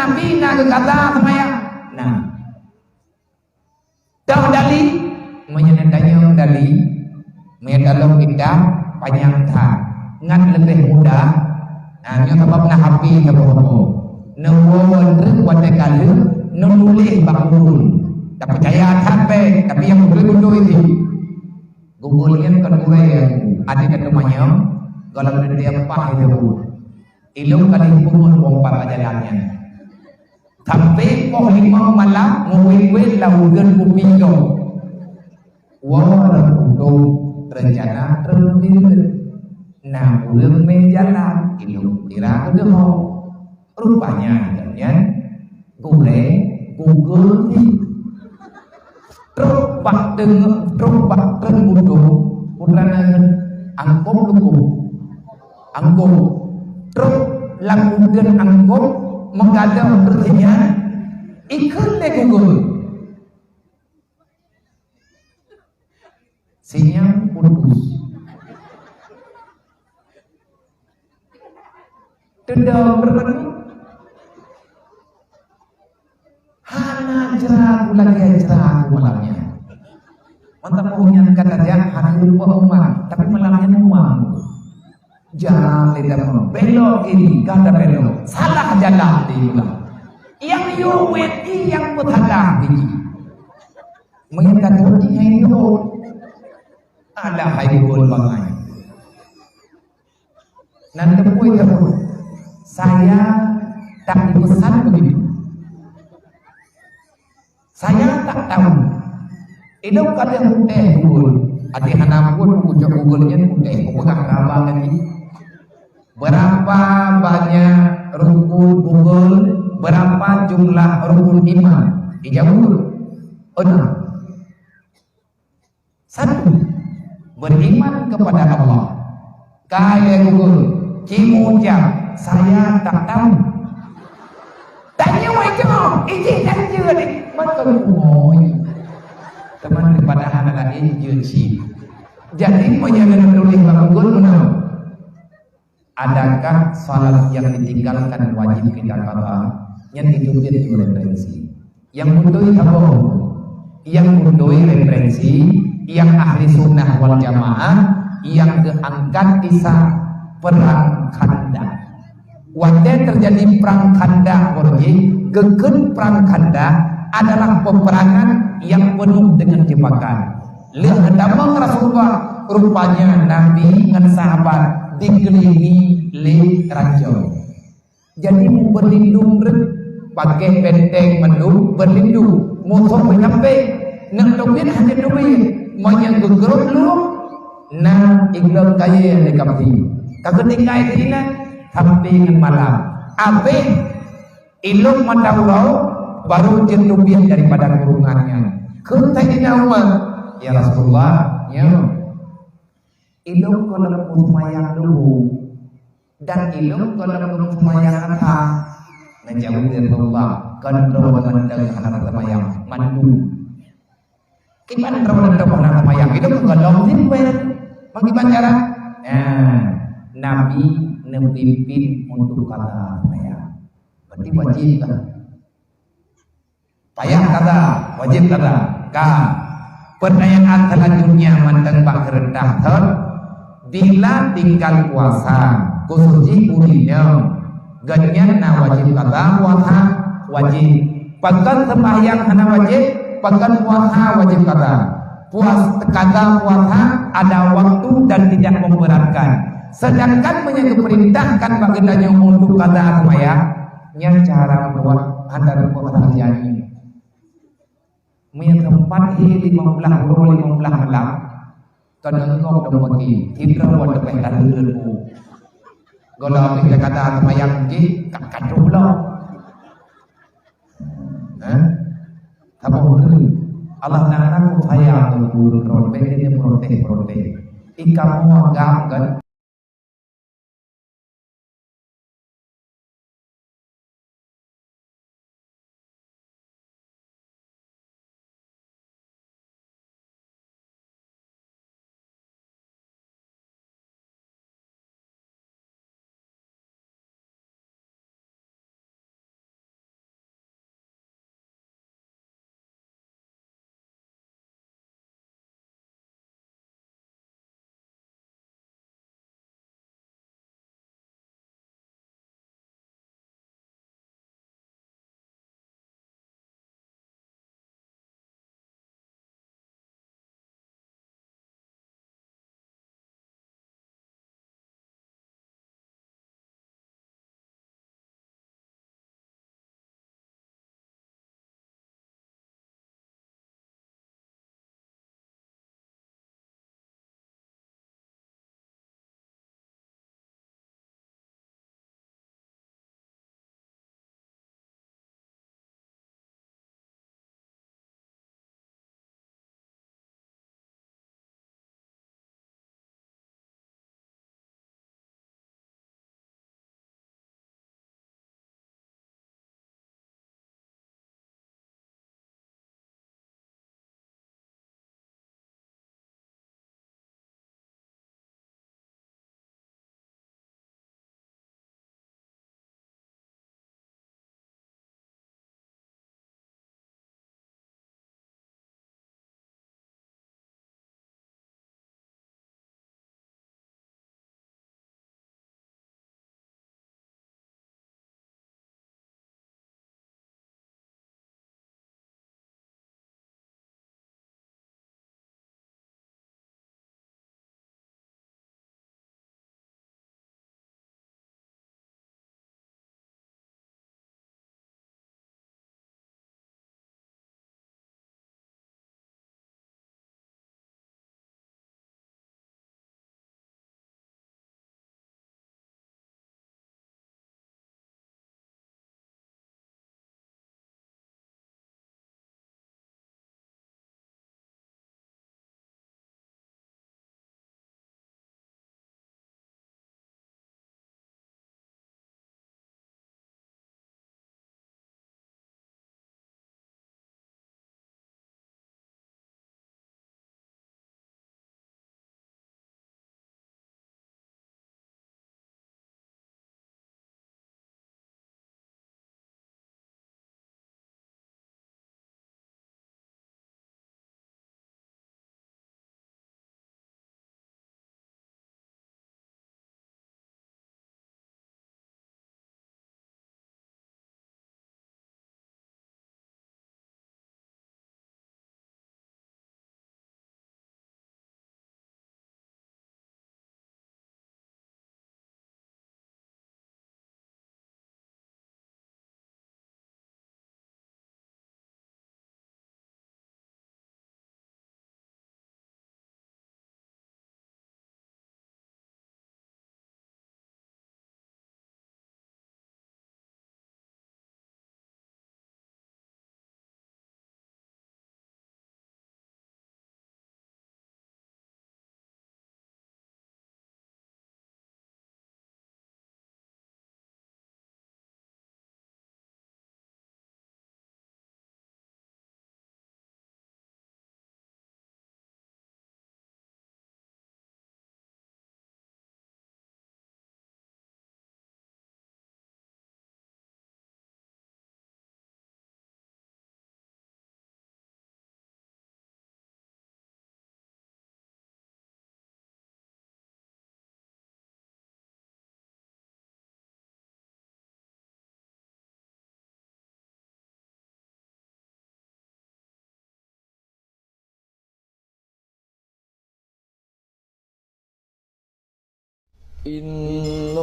Nabi na kata semaya. Nah, dah dali menyedanya dali medalong indah panjang tha ngat lebih mudah. Nah, nya sebab na happy sabo nuwo wonten wate kalu nulih bakul. Tak percaya sampai tapi yang boleh gundu ini gugulnya kan gue yang ada ketemuannya kalau dia apa itu ilmu kali pun pompa jalannya sampai poh lima malam ngwe laugan kupingo wah untuk rencana terlebih nah ulang menjalan ilmu kira kedua rupanya ya Google ni truk bak butuh putrana angkop angkop truk lakukan angkop mengadam bertanya ikut le Google sinyal putus tidak berbentuk hana jeraku lagi jeraku malamnya mantap punya kata dia hari lupa umat tapi malamnya umat jalan tidak mau belok ini kata belok salah jalan di ulang yang yuwet yang mutalah di mengingat ini itu ada haibul bangai nanti pun saya tak dipesan begitu. Saya tak tahu. Itu kadang Google. Ada anak pun ucap Google-nya pegang rabang lagi. Berapa banyak rukun Google? Berapa jumlah rukun iman? Dijawab. Enam. Satu. Beriman kepada Allah. Kaya Google. Cimu ucap. Saya tak tahu. Tanya wajah. Ini tanya ni. Makan umoi teman daripada anak lain juci jadi menyangan tulis bangun menang adakah salat yang ditinggalkan wajib kita qada yang ditulis referensi yang butuh apa yang butuh referensi yang ahli sunnah wal jamaah yang diangkat kisah perang Khandaq waktu terjadi perang Khandaq gegen perang Khandaq adalah peperangan yang penuh dengan jebakan. Lihat damang Rasulullah rupanya Nabi dengan sahabat dikelilingi oleh raja. Jadi berlindung pakai benteng mendung berlindung musuh menyampai nak duit hanya duit banyak gegerut lu nah iglam kaya dekat sini kagak tinggal di sini sampai dengan malam abe ilmu mataulau baru jenubiah daripada kurungannya. Kentainya Umar, ya Rasulullah, ya. Ilmu kalau semayang dulu dan ilmu kalau semayang apa? Menjauh dari Allah, kontrol mengendal anak semayang mandu. Gimana kontrol anak semayang? Itu kalau simpen, bagaimana cara? Nabi mempimpin untuk kata semayang. Berarti wajib kan? Payah kata, wajib kata. Pertanyaan selanjutnya manteng bak kerendah ter. Bila tinggal puasa, khususnya ulinya, ganyan na wajib kata puasa wajib. Pekan sembahyang hana wajib, pekan puasa wajib kata. Kata puasa ada waktu dan tidak memberatkan. Sedangkan menyediakan baginda untuk kata sembahyang, yang cara buat antara puasa ini. Tempat ini 15 malam kadang kau dah pergi kita buat depan dulu kalau kita kata semayang ji kakak dulu apa betul Allah nak saya turun rote dia prote ikan mau agam kan Inna